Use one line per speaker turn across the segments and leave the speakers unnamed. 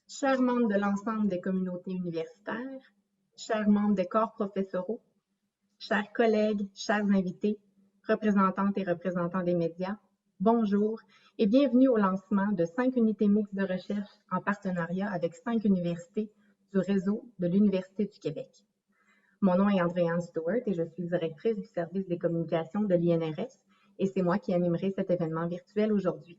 chers membres de l'ensemble des communautés universitaires, chers membres des corps professoraux, chers collègues, chers invités, représentantes et représentants des médias, bonjour et bienvenue au lancement de 5 unités mixtes de recherche en partenariat avec 5 universités du réseau de l'Université du Québec. Mon nom est Andréane Stewart et je suis directrice du service des communications de l'INRS et c'est moi qui animerai cet événement virtuel aujourd'hui.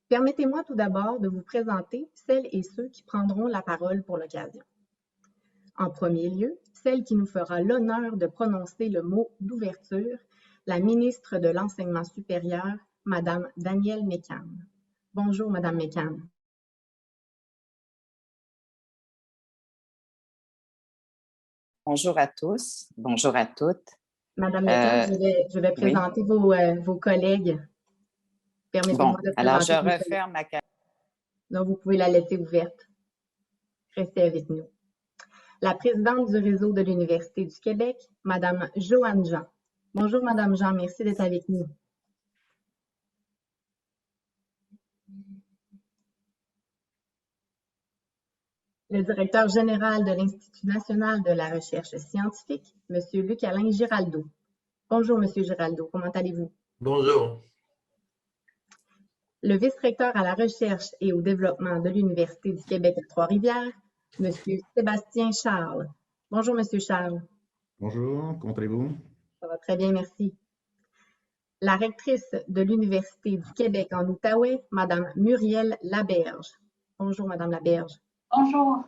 Permettez-moi tout d'abord de vous présenter celles et ceux qui prendront la parole pour l'occasion. En premier lieu, celle qui nous fera l'honneur de prononcer le mot d'ouverture, la ministre de l'Enseignement supérieur, Madame Danielle Mécan. Bonjour, Madame Mécan.
Bonjour à tous, bonjour à toutes.
Madame Mécan, je vais présenter vos collègues. Permettez-moi de présenter
alors je referme ma caméra.
Donc, vous pouvez la laisser ouverte. Restez avec nous. La présidente du réseau de l'Université du Québec, Madame Joanne Jean. Bonjour, Madame Jean, merci d'être avec nous. Le directeur général de l'Institut national de la recherche scientifique, Monsieur Luc-Alain Giraldo. Bonjour, Monsieur Giraldo, comment allez-vous?
Bonjour.
Le vice-recteur à la recherche et au développement de l'Université du Québec à Trois-Rivières, Monsieur Sébastien Charles. Bonjour, Monsieur Charles.
Bonjour, comment allez-vous?
Ça va très bien, merci. La rectrice de l'Université du Québec en Outaouais, Madame Muriel Laberge. Bonjour, Madame Laberge.
Bonjour.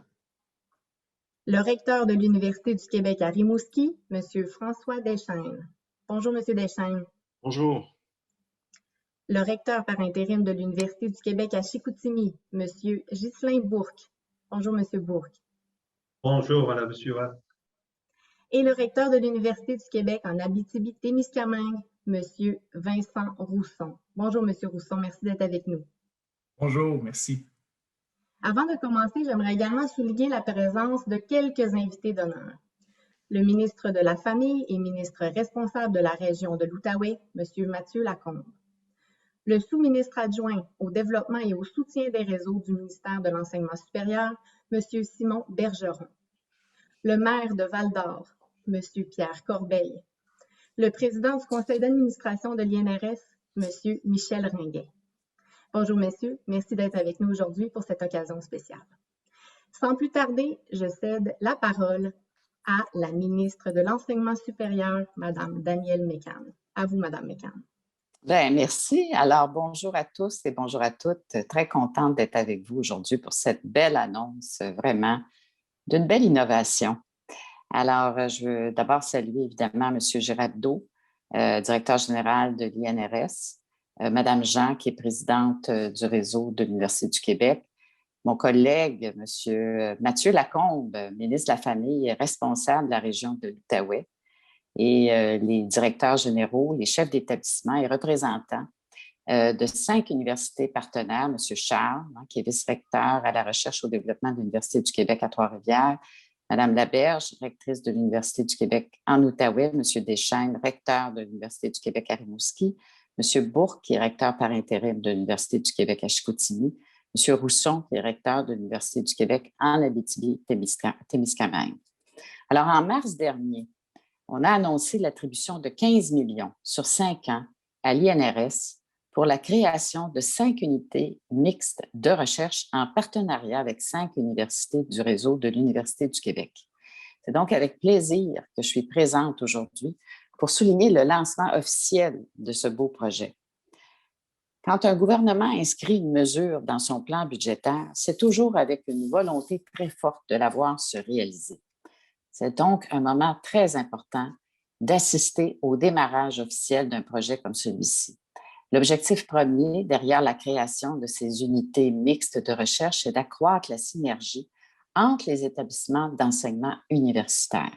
Le recteur de l'Université du Québec à Rimouski, Monsieur François Deschênes. Bonjour, Monsieur Deschênes.
Bonjour.
Le recteur par intérim de l'Université du Québec à Chicoutimi, Monsieur Ghislain Bourque. Bonjour, Monsieur Bourque.
Bonjour, Madame Stewart.
Et le recteur de l'Université du Québec en Abitibi-Témiscamingue, Monsieur Vincent Rousson. Bonjour, Monsieur Rousson, merci d'être avec nous.
Bonjour, merci.
Avant de commencer, j'aimerais également souligner la présence de quelques invités d'honneur. Le ministre de la Famille et ministre responsable de la région de l'Outaouais, Monsieur Mathieu Lacombe. Le sous-ministre adjoint au développement et au soutien des réseaux du ministère de l'Enseignement supérieur, Monsieur Simon Bergeron. Le maire de Val-d'Or, Monsieur Pierre Corbeil. Le président du conseil d'administration de l'INRS, Monsieur Michel Ringuet. Bonjour, messieurs. Merci d'être avec nous aujourd'hui pour cette occasion spéciale. Sans plus tarder, je cède la parole à la ministre de l'Enseignement supérieur, Madame Danielle Mécan. À vous, Madame Mécan.
Bien, merci. Alors, bonjour à tous et bonjour à toutes. Très contente d'être avec vous aujourd'hui pour cette belle annonce, vraiment, d'une belle innovation. Alors, je veux d'abord saluer évidemment M. Giraldo, directeur général de l'INRS, Mme Jean, qui est présidente du réseau de l'Université du Québec, mon collègue, M. Mathieu Lacombe, ministre de la Famille et responsable de la région de l'Outaouais, et les directeurs généraux, les chefs d'établissement et représentants de 5 universités partenaires, M. Charles, qui est vice-recteur à la recherche et au développement de l'Université du Québec à Trois-Rivières, Mme Laberge, rectrice de l'Université du Québec en Outaouais, M. Deschênes, recteur de l'Université du Québec à Rimouski, M. Bourque, qui est recteur par intérim de l'Université du Québec à Chicoutimi, M. Rousson, qui est recteur de l'Université du Québec en Abitibi-Témiscamingue. Alors, en mars dernier, on a annoncé l'attribution de 15 millions sur 5 ans à l'INRS pour la création de 5 unités mixtes de recherche en partenariat avec 5 universités du réseau de l'Université du Québec. C'est donc avec plaisir que je suis présente aujourd'hui pour souligner le lancement officiel de ce beau projet. Quand un gouvernement inscrit une mesure dans son plan budgétaire, c'est toujours avec une volonté très forte de la voir se réaliser. C'est donc un moment très important d'assister au démarrage officiel d'un projet comme celui-ci. L'objectif premier derrière la création de ces unités mixtes de recherche est d'accroître la synergie entre les établissements d'enseignement universitaire,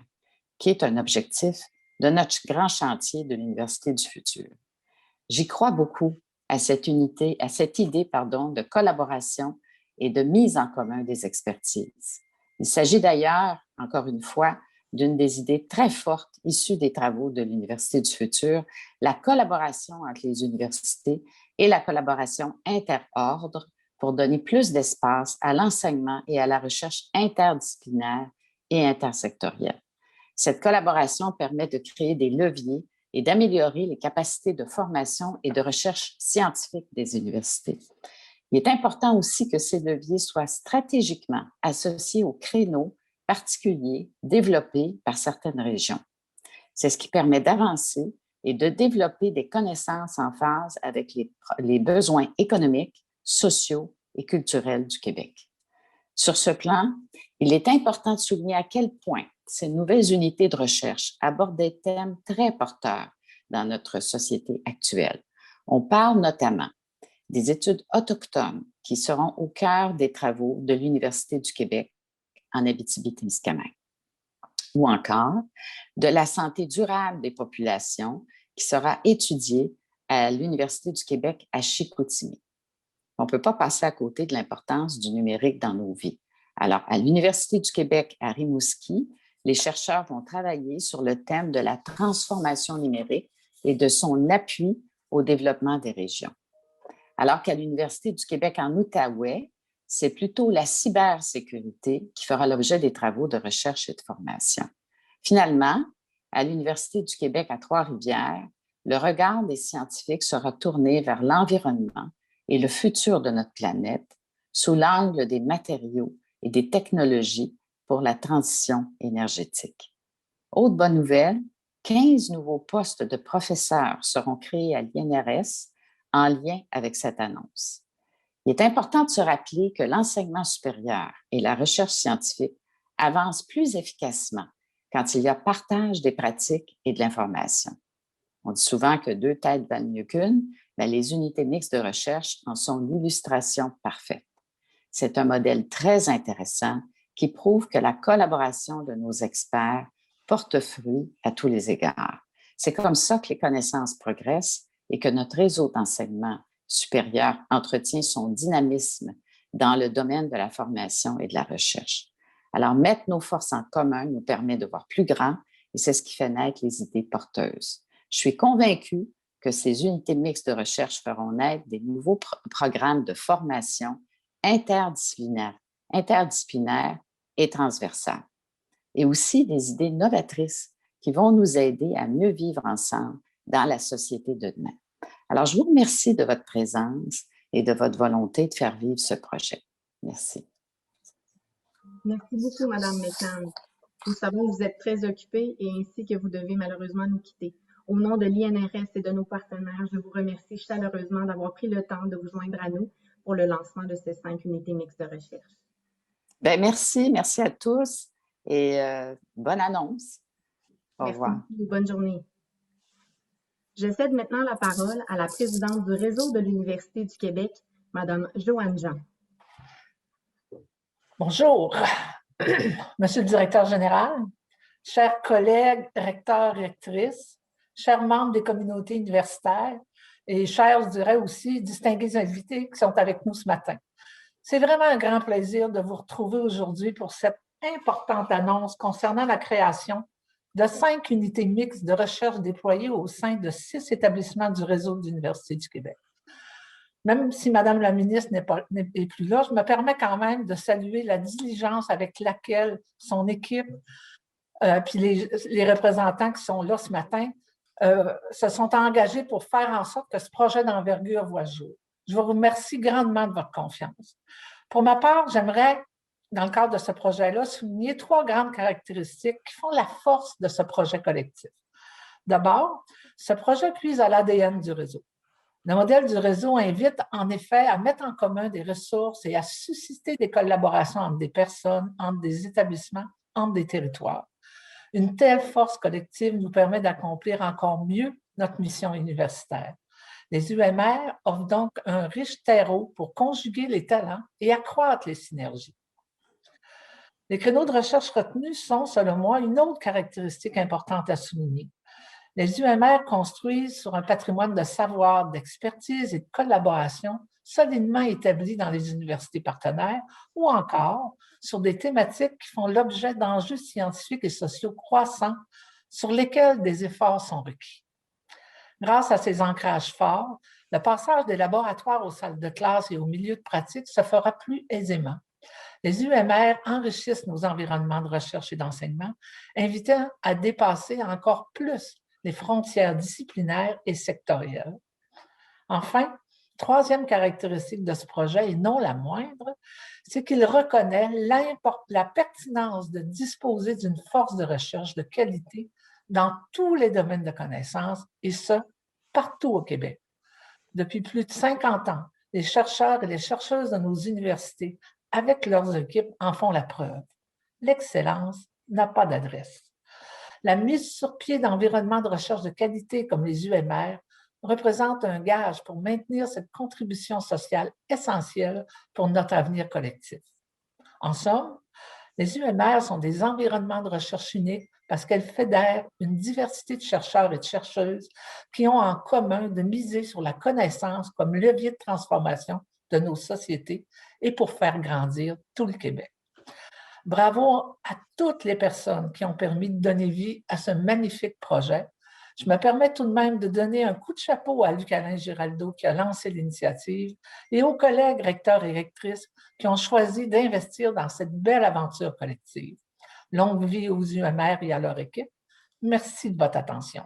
qui est un objectif de notre grand chantier de l'Université du futur. J'y crois beaucoup à cette idée de collaboration et de mise en commun des expertises. Il s'agit d'ailleurs, encore une fois, d'une des idées très fortes issues des travaux de l'Université du futur, la collaboration entre les universités et la collaboration interordre pour donner plus d'espace à l'enseignement et à la recherche interdisciplinaire et intersectorielle. Cette collaboration permet de créer des leviers et d'améliorer les capacités de formation et de recherche scientifique des universités. Il est important aussi que ces leviers soient stratégiquement associés aux créneaux particuliers développés par certaines régions. C'est ce qui permet d'avancer et de développer des connaissances en phase avec les besoins économiques, sociaux et culturels du Québec. Sur ce plan, il est important de souligner à quel point ces nouvelles unités de recherche abordent des thèmes très porteurs dans notre société actuelle. On parle notamment des études autochtones qui seront au cœur des travaux de l'Université du Québec en Abitibi-Témiscamingue, ou encore de la santé durable des populations qui sera étudiée à l'Université du Québec à Chicoutimi. On ne peut pas passer à côté de l'importance du numérique dans nos vies. Alors, à l'Université du Québec à Rimouski, les chercheurs vont travailler sur le thème de la transformation numérique et de son appui au développement des régions. Alors qu'à l'Université du Québec en Outaouais, c'est plutôt la cybersécurité qui fera l'objet des travaux de recherche et de formation. Finalement, à l'Université du Québec à Trois-Rivières, le regard des scientifiques sera tourné vers l'environnement et le futur de notre planète sous l'angle des matériaux et des technologies pour la transition énergétique. Autre bonne nouvelle, 15 nouveaux postes de professeurs seront créés à l'INRS en lien avec cette annonce. Il est important de se rappeler que l'enseignement supérieur et la recherche scientifique avancent plus efficacement quand il y a partage des pratiques et de l'information. On dit souvent que deux têtes valent mieux qu'une, mais les unités mixtes de recherche en sont l'illustration parfaite. C'est un modèle très intéressant qui prouve que la collaboration de nos experts porte fruit à tous les égards. C'est comme ça que les connaissances progressent et que notre réseau d'enseignement supérieur entretient son dynamisme dans le domaine de la formation et de la recherche. Alors, mettre nos forces en commun nous permet de voir plus grand et c'est ce qui fait naître les idées porteuses. Je suis convaincue que ces unités mixtes de recherche feront naître des nouveaux programmes de formation interdisciplinaires et transversales, et aussi des idées novatrices qui vont nous aider à mieux vivre ensemble dans la société de demain. Alors, je vous remercie de votre présence et de votre volonté de faire vivre ce projet. Merci.
Merci beaucoup, Madame Mécan. Nous savons que vous êtes très occupée et ainsi que vous devez malheureusement nous quitter. Au nom de l'INRS et de nos partenaires, je vous remercie chaleureusement d'avoir pris le temps de vous joindre à nous pour le lancement de ces 5 unités mixtes de recherche.
Bien, merci à tous et bonne annonce. Au revoir.
Merci, bonne journée. Je cède maintenant la parole à la présidente du réseau de l'Université du Québec, Madame Joanne Jean.
Bonjour, Monsieur le directeur général, chers collègues, recteurs, rectrices, chers membres des communautés universitaires et chers, je dirais aussi, distingués invités qui sont avec nous ce matin. C'est vraiment un grand plaisir de vous retrouver aujourd'hui pour cette importante annonce concernant la création de 5 unités mixtes de recherche déployées au sein de 6 établissements du réseau de l'Université du Québec. Même si Madame la ministre n'est plus là, je me permets quand même de saluer la diligence avec laquelle son équipe puis les représentants qui sont là ce matin se sont engagés pour faire en sorte que ce projet d'envergure voit le jour. Je vous remercie grandement de votre confiance. Pour ma part, j'aimerais, dans le cadre de ce projet-là, souligner 3 grandes caractéristiques qui font la force de ce projet collectif. D'abord, ce projet puise à l'ADN du réseau. Le modèle du réseau invite en effet à mettre en commun des ressources et à susciter des collaborations entre des personnes, entre des établissements, entre des territoires. Une telle force collective nous permet d'accomplir encore mieux notre mission universitaire. Les UMR offrent donc un riche terreau pour conjuguer les talents et accroître les synergies. Les créneaux de recherche retenus sont, selon moi, une autre caractéristique importante à souligner. Les UMR construisent sur un patrimoine de savoir, d'expertise et de collaboration solidement établi dans les universités partenaires ou encore sur des thématiques qui font l'objet d'enjeux scientifiques et sociaux croissants sur lesquels des efforts sont requis. Grâce à ces ancrages forts, Le passage des laboratoires aux salles de classe et aux milieux de pratique se fera plus aisément. Les UMR enrichissent nos environnements de recherche et d'enseignement, invitant à dépasser encore plus les frontières disciplinaires et sectorielles. Enfin, troisième caractéristique de ce projet, et non la moindre, c'est qu'il reconnaît la pertinence de disposer d'une force de recherche de qualité dans tous les domaines de connaissances, et ce, partout au Québec. Depuis plus de 50 ans, les chercheurs et les chercheuses de nos universités, avec leurs équipes, en font la preuve. L'excellence n'a pas d'adresse. La mise sur pied d'environnements de recherche de qualité comme les UMR représente un gage pour maintenir cette contribution sociale essentielle pour notre avenir collectif. En somme, les UMR sont des environnements de recherche uniques parce qu'elles fédèrent une diversité de chercheurs et de chercheuses qui ont en commun de miser sur la connaissance comme levier de transformation de nos sociétés et pour faire grandir tout le Québec. Bravo à toutes les personnes qui ont permis de donner vie à ce magnifique projet. Je me permets tout de même de donner un coup de chapeau à Luc-Alain Giraldo qui a lancé l'initiative et aux collègues recteurs et rectrices qui ont choisi d'investir dans cette belle aventure collective. Longue vie aux UMR et à leur équipe. Merci de votre attention.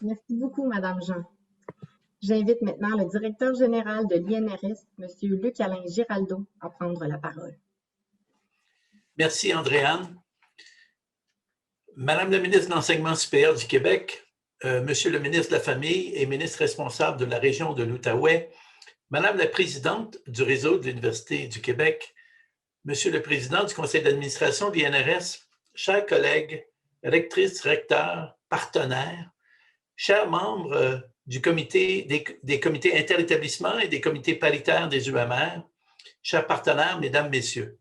Merci beaucoup, Madame Jean. J'invite maintenant le directeur général de l'INRS, M. Luc-Alain Giraldo, à prendre la parole.
Merci, Andréanne. Madame la ministre de l'Enseignement supérieur du Québec, Monsieur le ministre de la Famille et ministre responsable de la région de l'Outaouais, Madame la présidente du réseau de l'Université du Québec, Monsieur le président du conseil d'administration de l'INRS, chers collègues, rectrices, recteurs, partenaires, chers membres du comité, des comités interétablissements et des comités paritaires des UMR, chers partenaires, mesdames, messieurs.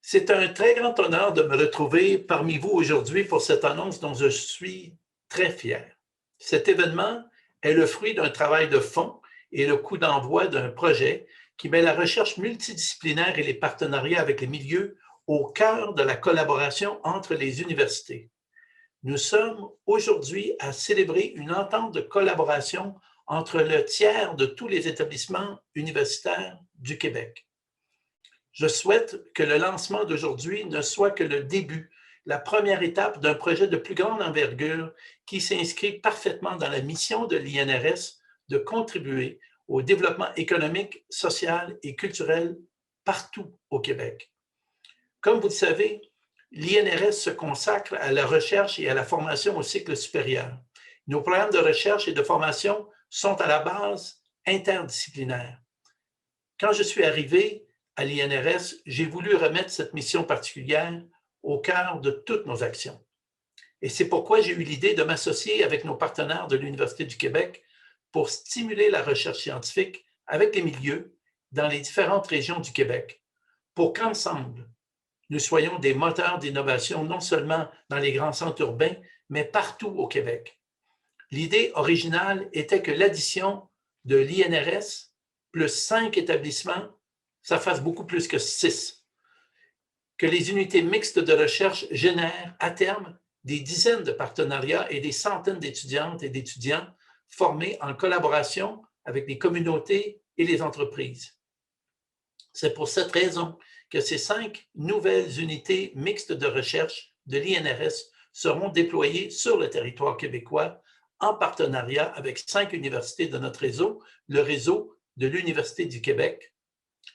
C'est un très grand honneur de me retrouver parmi vous aujourd'hui pour cette annonce dont je suis très fier. Cet événement est le fruit d'un travail de fond et le coup d'envoi d'un projet qui met la recherche multidisciplinaire et les partenariats avec les milieux au cœur de la collaboration entre les universités. Nous sommes aujourd'hui à célébrer une entente de collaboration entre le tiers de tous les établissements universitaires du Québec. Je souhaite que le lancement d'aujourd'hui ne soit que le début, la première étape d'un projet de plus grande envergure qui s'inscrit parfaitement dans la mission de l'INRS de contribuer au développement économique, social et culturel partout au Québec. Comme vous le savez, l'INRS se consacre à la recherche et à la formation au cycle supérieur. Nos programmes de recherche et de formation sont à la base interdisciplinaires. Quand je suis arrivé à l'INRS, j'ai voulu remettre cette mission particulière au cœur de toutes nos actions. Et c'est pourquoi j'ai eu l'idée de m'associer avec nos partenaires de l'Université du Québec pour stimuler la recherche scientifique avec les milieux dans les différentes régions du Québec, pour qu'ensemble, nous soyons des moteurs d'innovation non seulement dans les grands centres urbains, mais partout au Québec. L'idée originale était que l'addition de l'INRS plus 5 établissements, ça fasse beaucoup plus que 6. Que les unités mixtes de recherche génèrent à terme des dizaines de partenariats et des centaines d'étudiantes et d'étudiants formés en collaboration avec les communautés et les entreprises. C'est pour cette raison que ces 5 nouvelles unités mixtes de recherche de l'INRS seront déployées sur le territoire québécois en partenariat avec 5 universités de notre réseau, le réseau de l'Université du Québec.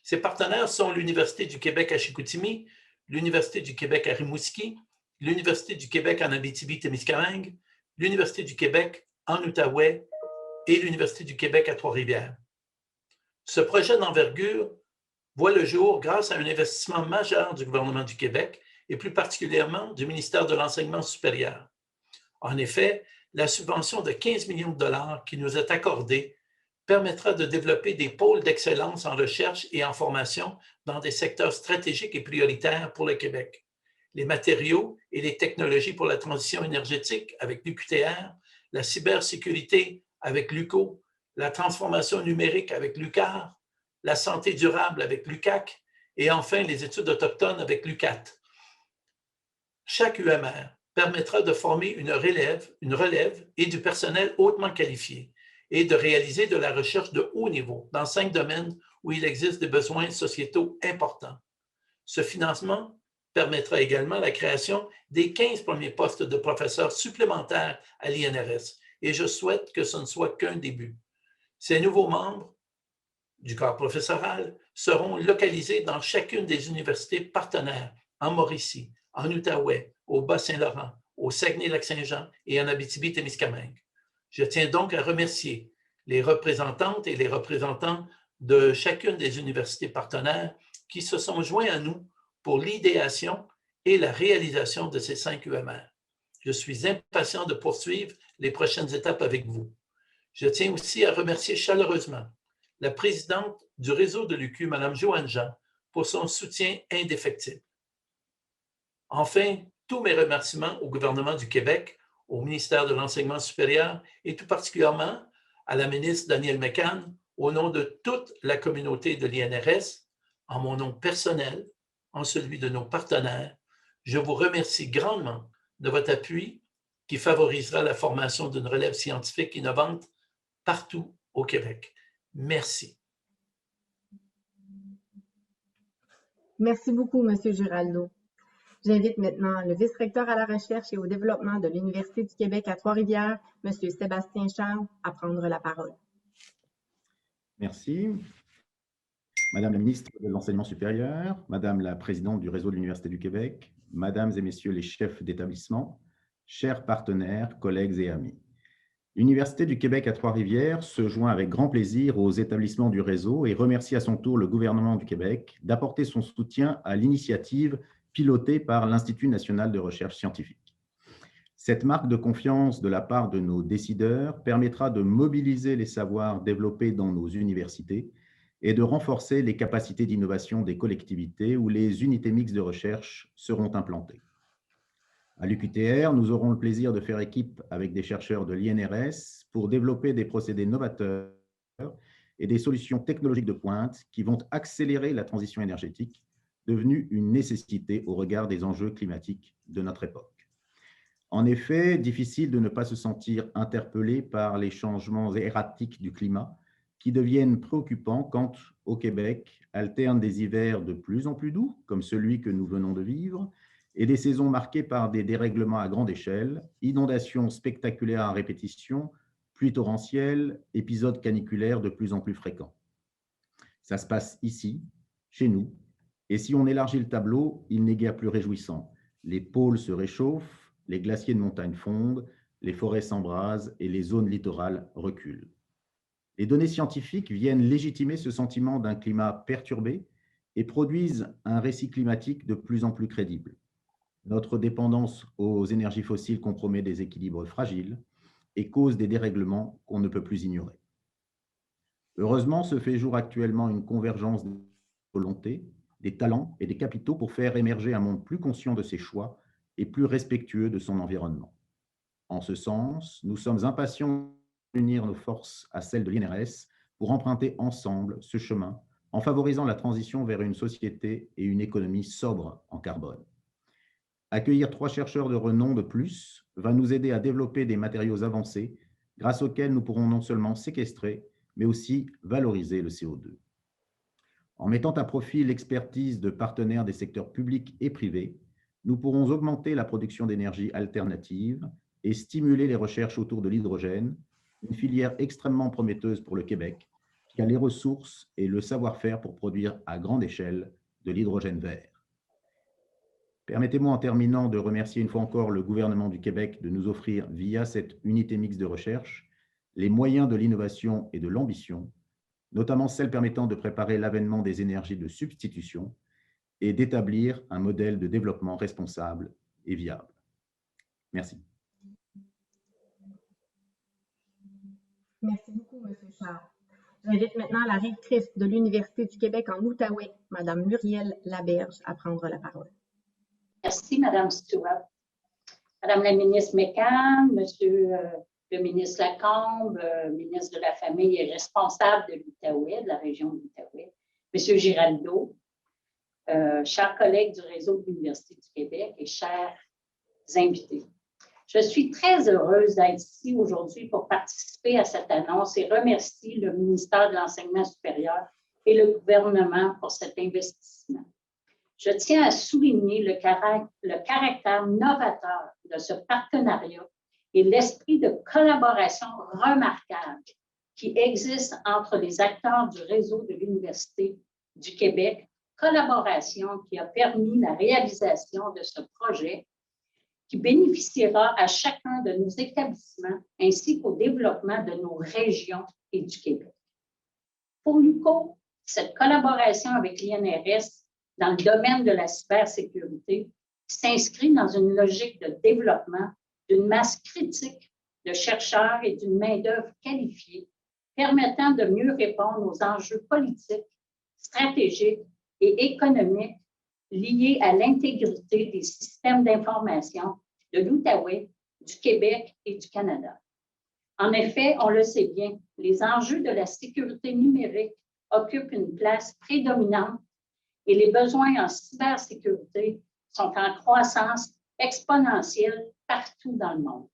Ces partenaires sont l'Université du Québec à Chicoutimi, l'Université du Québec à Rimouski, l'Université du Québec en Abitibi-Témiscamingue, l'Université du Québec en Outaouais et l'Université du Québec à Trois-Rivières. Ce projet d'envergure voit le jour grâce à un investissement majeur du gouvernement du Québec et plus particulièrement du ministère de l'Enseignement supérieur. En effet, la subvention de 15 millions de dollars qui nous est accordée permettra de développer des pôles d'excellence en recherche et en formation dans des secteurs stratégiques et prioritaires pour le Québec. Les matériaux et les technologies pour la transition énergétique avec l'UQTR, la cybersécurité avec l'UQO, la transformation numérique avec l'UQAR, la santé durable avec l'UQAC et enfin les études autochtones avec l'UQAT. Chaque UMR permettra de former une relève et du personnel hautement qualifié et de réaliser de la recherche de haut niveau dans 5 domaines où il existe des besoins sociétaux importants. Ce financement permettra également la création des 15 premiers postes de professeurs supplémentaires à l'INRS et je souhaite que ce ne soit qu'un début. Ces nouveaux membres du corps professoral seront localisés dans chacune des universités partenaires en Mauricie, en Outaouais, au Bas-Saint-Laurent, au Saguenay-Lac-Saint-Jean et en Abitibi-Témiscamingue. Je tiens donc à remercier les représentantes et les représentants de chacune des universités partenaires qui se sont joints à nous pour l'idéation et la réalisation de ces 5 UMR. Je suis impatient de poursuivre les prochaines étapes avec vous. Je tiens aussi à remercier chaleureusement la présidente du réseau de l'UQ, Mme Joanne Jean, pour son soutien indéfectible. Enfin, tous mes remerciements au gouvernement du Québec, au ministère de l'Enseignement supérieur et tout particulièrement à la ministre Danielle McCann, au nom de toute la communauté de l'INRS, en mon nom personnel, en celui de nos partenaires, je vous remercie grandement de votre appui qui favorisera la formation d'une relève scientifique innovante partout au Québec. Merci.
Merci beaucoup, M. Giraldo. J'invite maintenant le vice-recteur à la recherche et au développement de l'Université du Québec à Trois-Rivières, M. Sébastien Charles, à prendre la parole.
Merci. Madame la ministre de l'Enseignement supérieur, Madame la présidente du réseau de l'Université du Québec, Mesdames et Messieurs les chefs d'établissement, chers partenaires, collègues et amis. L'Université du Québec à Trois-Rivières se joint avec grand plaisir aux établissements du réseau et remercie à son tour le gouvernement du Québec d'apporter son soutien à l'initiative pilotée par l'Institut national de recherche scientifique. Cette marque de confiance de la part de nos décideurs permettra de mobiliser les savoirs développés dans nos universités et de renforcer les capacités d'innovation des collectivités où les unités mixtes de recherche seront implantées. À l'UQTR, nous aurons le plaisir de faire équipe avec des chercheurs de l'INRS pour développer des procédés novateurs et des solutions technologiques de pointe qui vont accélérer la transition énergétique, devenue une nécessité au regard des enjeux climatiques de notre époque. En effet, difficile de ne pas se sentir interpellé par les changements erratiques du climat qui deviennent préoccupants quand, au Québec, alternent des hivers de plus en plus doux, comme celui que nous venons de vivre, et des saisons marquées par des dérèglements à grande échelle, inondations spectaculaires à répétition, pluies torrentielles, épisodes caniculaires de plus en plus fréquents. Ça se passe ici, chez nous, et si on élargit le tableau, il n'est guère plus réjouissant. Les pôles se réchauffent, les glaciers de montagne fondent, les forêts s'embrasent et les zones littorales reculent. Les données scientifiques viennent légitimer ce sentiment d'un climat perturbé et produisent un récit climatique de plus en plus crédible. Notre dépendance aux énergies fossiles compromet des équilibres fragiles et cause des dérèglements qu'on ne peut plus ignorer. Heureusement, se fait jour actuellement une convergence des volontés, des talents et des capitaux pour faire émerger un monde plus conscient de ses choix et plus respectueux de son environnement. En ce sens, nous sommes impatients d'unir nos forces à celles de l'INRS pour emprunter ensemble ce chemin en favorisant la transition vers une société et une économie sobre en carbone. Accueillir 3 chercheurs de renom de plus va nous aider à développer des matériaux avancés grâce auxquels nous pourrons non seulement séquestrer, mais aussi valoriser le CO2. En mettant à profit l'expertise de partenaires des secteurs publics et privés, nous pourrons augmenter la production d'énergie alternative et stimuler les recherches autour de l'hydrogène, une filière extrêmement prometteuse pour le Québec, qui a les ressources et le savoir-faire pour produire à grande échelle de l'hydrogène vert. Permettez-moi en terminant de remercier une fois encore le gouvernement du Québec de nous offrir, via cette unité mixte de recherche, les moyens de l'innovation et de l'ambition, notamment celles permettant de préparer l'avènement des énergies de substitution et d'établir un modèle de développement responsable et viable. Merci.
Merci beaucoup, M. Charles. J'invite maintenant la rectrice de l'Université du Québec en Outaouais, Mme Muriel Laberge, à prendre la parole.
Merci, Mme Stewart. Madame la ministre McCann, Monsieur le ministre Lacombe, ministre de la Famille et responsable de l'Outaouais, de la région de l'Outaouais, Monsieur Giraldo, chers collègues du réseau de l'Université du Québec et chers invités. Je suis très heureuse d'être ici aujourd'hui pour participer à cette annonce et remercier le ministère de l'Enseignement supérieur et le gouvernement pour cet investissement. Je tiens à souligner le caractère novateur de ce partenariat et l'esprit de collaboration remarquable qui existe entre les acteurs du réseau de l'Université du Québec, collaboration qui a permis la réalisation de ce projet qui bénéficiera à chacun de nos établissements ainsi qu'au développement de nos régions et du Québec. Pour l'UQO, cette collaboration avec l'INRS dans le domaine de la cybersécurité s'inscrit dans une logique de développement d'une masse critique de chercheurs et d'une main-d'œuvre qualifiée permettant de mieux répondre aux enjeux politiques, stratégiques et économiques liés à l'intégrité des systèmes d'information de l'Outaouais, du Québec et du Canada. En effet, on le sait bien, les enjeux de la sécurité numérique occupent une place prédominante et les besoins en cybersécurité sont en croissance exponentielle partout dans le monde.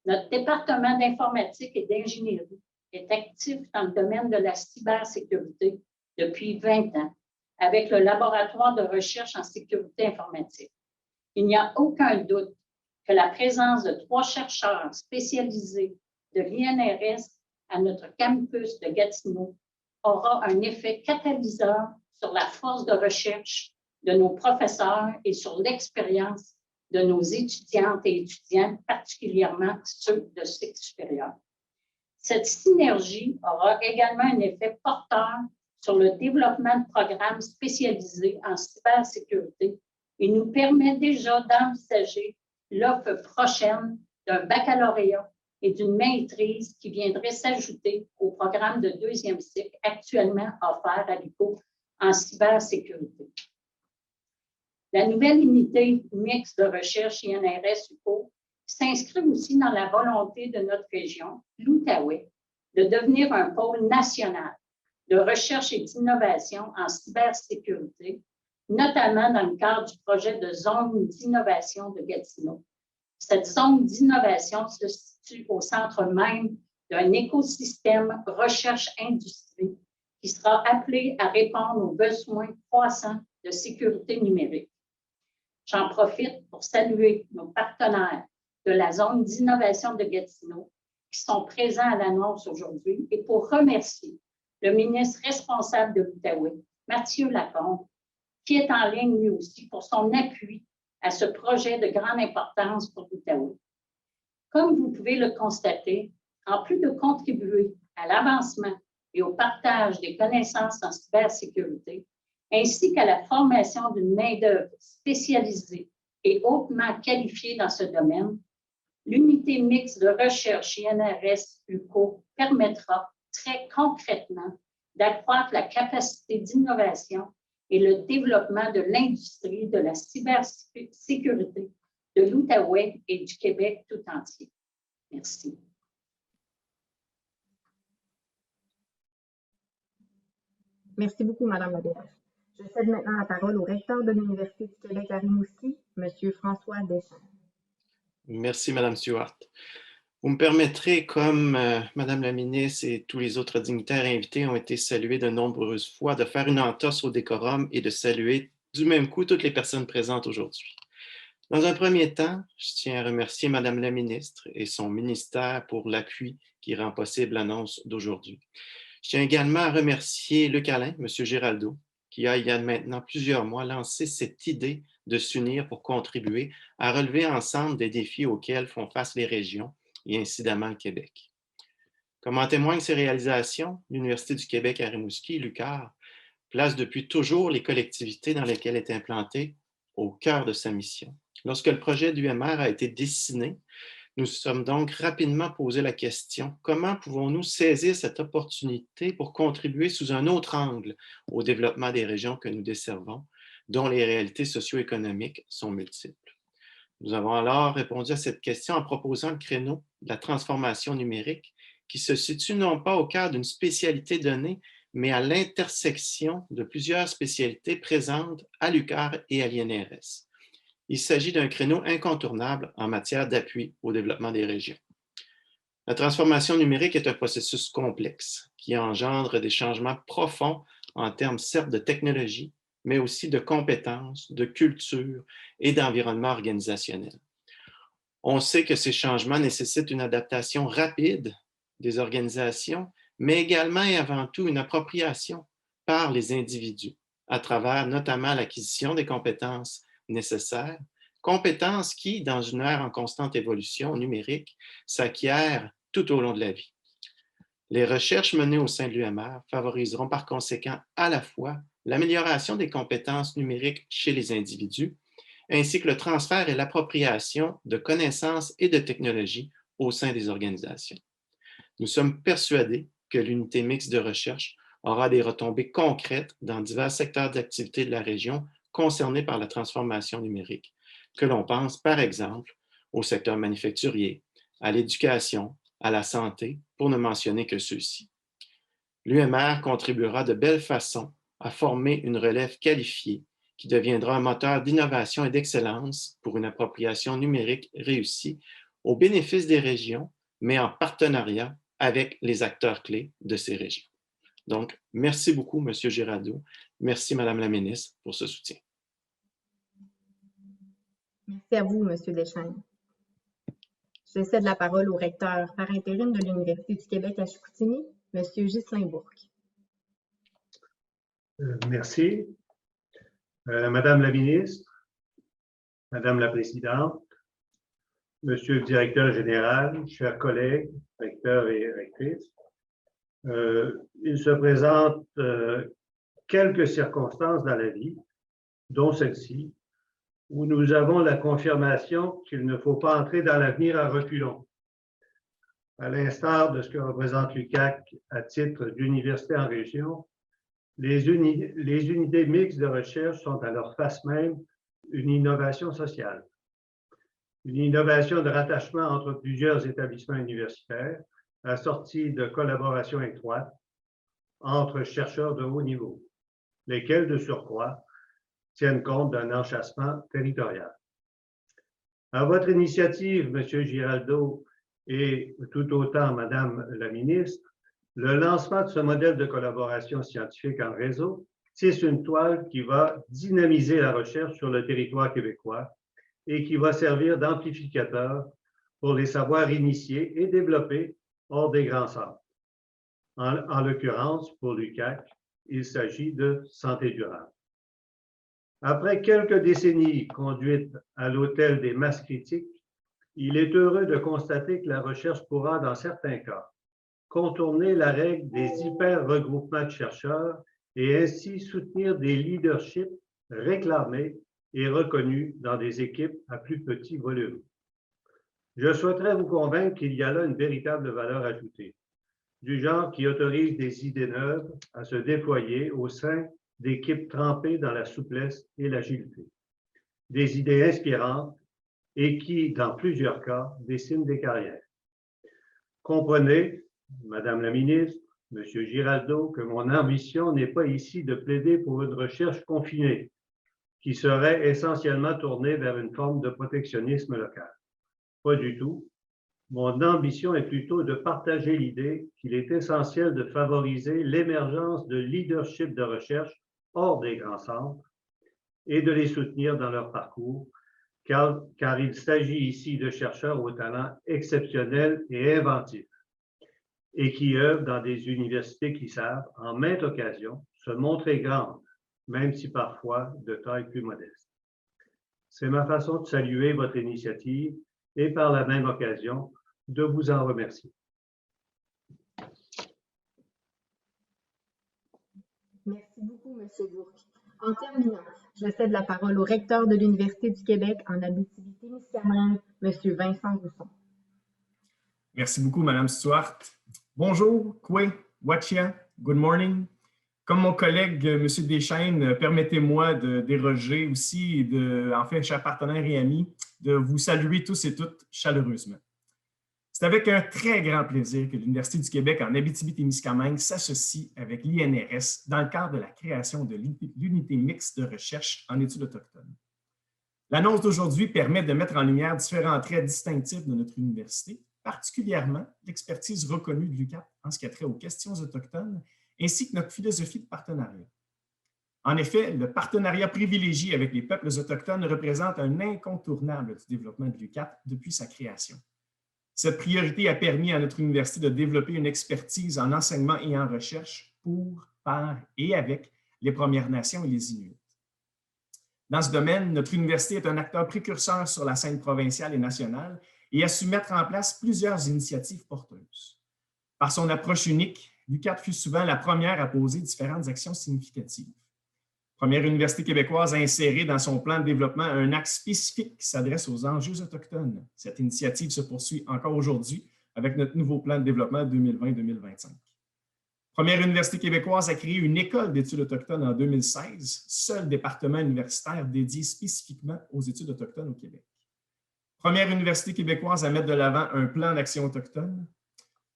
Notre département d'informatique et d'ingénierie est actif dans le domaine de la cybersécurité depuis 20 ans avec le laboratoire de recherche en sécurité informatique. Il n'y a aucun doute que la présence de 3 chercheurs spécialisés de l'INRS à notre campus de Gatineau aura un effet catalyseur sur la force de recherche de nos professeurs et sur l'expérience de nos étudiantes et étudiants, particulièrement ceux de cycle supérieur. Cette synergie aura également un effet porteur sur le développement de programmes spécialisés en cybersécurité et nous permet déjà d'envisager l'offre prochaine d'un baccalauréat et d'une maîtrise qui viendrait s'ajouter au programme de 2e cycle actuellement offert à l'UQO en cybersécurité. La nouvelle unité mixte de recherche INRS-UQO s'inscrit aussi dans la volonté de notre région, l'Outaouais, de devenir un pôle national de recherche et d'innovation en cybersécurité, notamment dans le cadre du projet de zone d'innovation de Gatineau. Cette zone d'innovation se situe au centre même d'un écosystème recherche-industrie qui sera appelé à répondre aux besoins croissants de sécurité numérique. J'en profite pour saluer nos partenaires de la zone d'innovation de Gatineau qui sont présents à l'annonce aujourd'hui et pour remercier le ministre responsable de l'Outaouais, Mathieu Lacombe, qui est en ligne lui aussi pour son appui à ce projet de grande importance pour l'Outaouais. Comme vous pouvez le constater, en plus de contribuer à l'avancement et au partage des connaissances en cybersécurité, ainsi qu'à la formation d'une main-d'œuvre spécialisée et hautement qualifiée dans ce domaine, l'unité mixte de recherche INRS-UQO permettra très concrètement d'accroître la capacité d'innovation et le développement de l'industrie de la cybersécurité de l'Outaouais et du Québec tout entier. Merci.
Merci beaucoup, Madame la DRH. Je cède maintenant la parole au recteur de l'Université du Québec à Rimouski, M. François Deschamps.
Merci, Madame Stewart. Vous me permettrez, comme Madame la ministre et tous les autres dignitaires invités ont été salués de nombreuses fois, de faire une entorse au décorum et de saluer du même coup toutes les personnes présentes aujourd'hui. Dans un premier temps, je tiens à remercier Madame la ministre et son ministère pour l'appui qui rend possible l'annonce d'aujourd'hui. Je tiens également à remercier Luc Alain, M. Giraldo, qui a il y a maintenant plusieurs mois lancé cette idée de s'unir pour contribuer à relever ensemble des défis auxquels font face les régions et incidemment le Québec. Comme en témoignent ces réalisations, l'Université du Québec à Rimouski, l'UQAR, place depuis toujours les collectivités dans lesquelles est implantée au cœur de sa mission. Lorsque le projet d'UMR a été dessiné, nous sommes donc rapidement posé la question, comment pouvons-nous saisir cette opportunité pour contribuer sous un autre angle au développement des régions que nous desservons, dont les réalités socio-économiques sont multiples? Nous avons alors répondu à cette question en proposant le créneau de la transformation numérique qui se situe non pas au cœur d'une spécialité donnée, mais à l'intersection de plusieurs spécialités présentes à l'UQAR et à l'INRS. Il s'agit d'un créneau incontournable en matière d'appui au développement des régions. La transformation numérique est un processus complexe qui engendre des changements profonds en termes certes de technologie, mais aussi de compétences, de culture et d'environnement organisationnel. On sait que ces changements nécessitent une adaptation rapide des organisations, mais également et avant tout une appropriation par les individus, à travers notamment l'acquisition des compétences nécessaires, compétences qui, dans une ère en constante évolution numérique, s'acquièrent tout au long de la vie. Les recherches menées au sein de l'UMR favoriseront par conséquent à la fois l'amélioration des compétences numériques chez les individus, ainsi que le transfert et l'appropriation de connaissances et de technologies au sein des organisations. Nous sommes persuadés que l'unité mixte de recherche aura des retombées concrètes dans divers secteurs d'activité de la région concernés par la transformation numérique, que l'on pense par exemple au secteur manufacturier, à l'éducation, à la santé, pour ne mentionner que ceux-ci. L'UMR contribuera de belle façon à former une relève qualifiée qui deviendra un moteur d'innovation et d'excellence pour une appropriation numérique réussie au bénéfice des régions, mais en partenariat avec les acteurs clés de ces régions. Donc, merci beaucoup, M. Giraldo. Merci, Mme la ministre, pour ce soutien.
Merci à vous, M. Deschênes. Je cède la parole au recteur par intérim de l'Université du Québec à Chicoutimi, M. Ghislain Bourque.
Merci. Madame la ministre, Madame la présidente, Monsieur le directeur général, chers collègues, recteurs et rectrices, il se présente quelques circonstances dans la vie, dont celle-ci, où nous avons la confirmation qu'il ne faut pas entrer dans l'avenir à reculons. À l'instar de ce que représente l'UQAC à titre d'université en région, les unités mixtes de recherche sont à leur face même une innovation sociale. Une innovation de rattachement entre plusieurs établissements universitaires, assortie de collaboration étroite entre chercheurs de haut niveau, lesquels, de surcroît, tiennent compte d'un enchâssement territorial. À votre initiative, M. Giraldo, et tout autant Madame la ministre, le lancement de ce modèle de collaboration scientifique en réseau tisse une toile qui va dynamiser la recherche sur le territoire québécois et qui va servir d'amplificateur pour les savoirs initiés et développés hors des grands centres. En l'occurrence, pour l'UQAC, il s'agit de santé durable. Après quelques décennies conduites à l'autel des masses critiques, il est heureux de constater que la recherche pourra, dans certains cas, contourner la règle des hyper-regroupements de chercheurs et ainsi soutenir des leaderships réclamés et reconnus dans des équipes à plus petit volume. Je souhaiterais vous convaincre qu'il y a là une véritable valeur ajoutée, du genre qui autorise des idées neuves à se déployer au sein d'équipes trempées dans la souplesse et l'agilité. Des idées inspirantes et qui, dans plusieurs cas, dessinent des carrières. Comprenez, Madame la ministre, Monsieur Giraldo, que mon ambition n'est pas ici de plaider pour une recherche confinée, qui serait essentiellement tournée vers une forme de protectionnisme local. Pas du tout. Mon ambition est plutôt de partager l'idée qu'il est essentiel de favoriser l'émergence de leadership de recherche hors des grands centres et de les soutenir dans leur parcours, car il s'agit ici de chercheurs au talent exceptionnel et inventif et qui œuvrent dans des universités qui savent, en maintes occasions, se montrer grandes, même si parfois de taille plus modeste. C'est ma façon de saluer votre initiative et par la même occasion, de vous en remercier.
Merci beaucoup, M. Bourque. En terminant, je cède la parole au recteur de l'Université du Québec en Abitibi-Témiscamingue, M. Vincent Rousson.
Merci beaucoup, Mme Stewart. Bonjour, Kwe, Wachia, good morning. Comme mon collègue, M. Deschênes, permettez-moi de déroger aussi, et en fait, chers partenaires et amis, de vous saluer tous et toutes chaleureusement. C'est avec un très grand plaisir que l'Université du Québec en Abitibi-Témiscamingue s'associe avec l'INRS dans le cadre de la création de l'unité mixte de recherche en études autochtones. L'annonce d'aujourd'hui permet de mettre en lumière différents traits distinctifs de notre université, particulièrement l'expertise reconnue de l'UQAT en ce qui a trait aux questions autochtones, ainsi que notre philosophie de partenariat. En effet, le partenariat privilégié avec les peuples autochtones représente un incontournable du développement de l'UQAT depuis sa création. Cette priorité a permis à notre université de développer une expertise en enseignement et en recherche pour, par et avec les Premières Nations et les Inuits. Dans ce domaine, notre université est un acteur précurseur sur la scène provinciale et nationale et a su mettre en place plusieurs initiatives porteuses. Par son approche unique, l'UQAT fut souvent la première à poser différentes actions significatives. Première université québécoise à insérer dans son plan de développement un axe spécifique qui s'adresse aux enjeux autochtones. Cette initiative se poursuit encore aujourd'hui avec notre nouveau plan de développement 2020-2025. Première université québécoise à créer une école d'études autochtones en 2016, seul département universitaire dédié spécifiquement aux études autochtones au Québec. Première université québécoise à mettre de l'avant un plan d'action autochtone.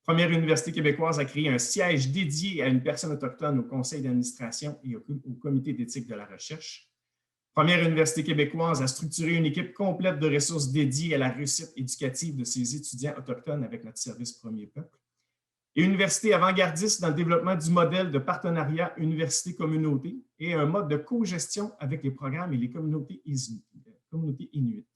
Première université québécoise à créer un siège dédié à une personne autochtone au conseil d'administration et au comité d'éthique de la recherche. Première université québécoise à structurer une équipe complète de ressources dédiées à la réussite éducative de ses étudiants autochtones avec notre service Premier Peuple. Et université avant-gardiste dans le développement du modèle de partenariat université-communauté et un mode de co-gestion avec les programmes et les communautés inuites.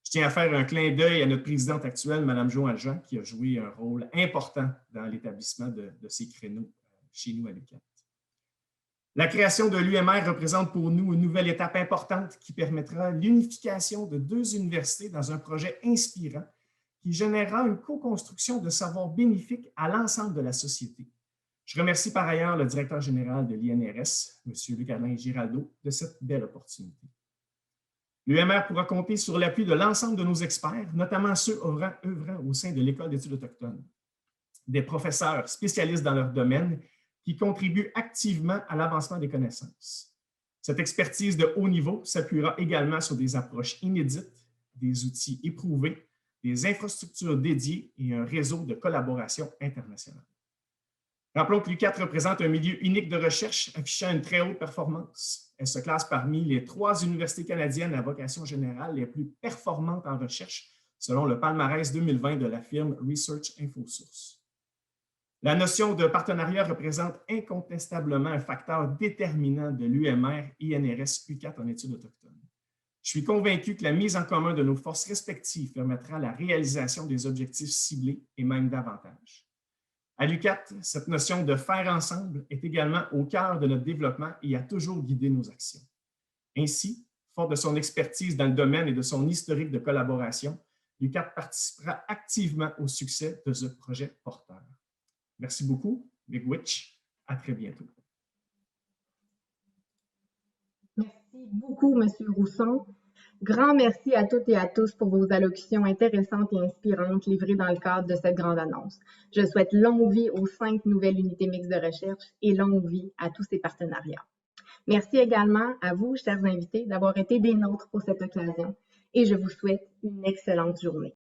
Je tiens à faire un clin d'œil à notre présidente actuelle, Mme Jo Aljean, qui a joué un rôle important dans l'établissement de ces créneaux chez nous à l'UQAT. La création de l'UMR représente pour nous une nouvelle étape importante qui permettra l'unification de deux universités dans un projet inspirant qui générera une co-construction de savoirs bénéfiques à l'ensemble de la société. Je remercie par ailleurs le directeur général de l'INRS, M. Luc-Alain Giraldo, de cette belle opportunité. L'UMR pourra compter sur l'appui de l'ensemble de nos experts, notamment ceux œuvrant au sein de l'École d'études autochtones, des professeurs spécialistes dans leur domaine qui contribuent activement à l'avancement des connaissances. Cette expertise de haut niveau s'appuiera également sur des approches inédites, des outils éprouvés, des infrastructures dédiées et un réseau de collaboration internationale. Rappelons que l'UQAT représente un milieu unique de recherche affichant une très haute performance. Elle se classe parmi les 3 universités canadiennes à vocation générale les plus performantes en recherche, selon le palmarès 2020 de la firme Research InfoSource. La notion de partenariat représente incontestablement un facteur déterminant de l'UMR INRS UQAT en études autochtones. Je suis convaincu que la mise en commun de nos forces respectives permettra la réalisation des objectifs ciblés et même davantage. À l'UQAT, cette notion de faire ensemble est également au cœur de notre développement et a toujours guidé nos actions. Ainsi, fort de son expertise dans le domaine et de son historique de collaboration, l'UQAT participera activement au succès de ce projet porteur. Merci beaucoup, Miigwech. À très bientôt.
Merci beaucoup, M. Rousson. Grand merci à toutes et à tous pour vos allocutions intéressantes et inspirantes livrées dans le cadre de cette grande annonce. Je souhaite longue vie aux 5 nouvelles unités mixtes de recherche et longue vie à tous ces partenariats. Merci également à vous, chers invités, d'avoir été des nôtres pour cette occasion et je vous souhaite une excellente journée.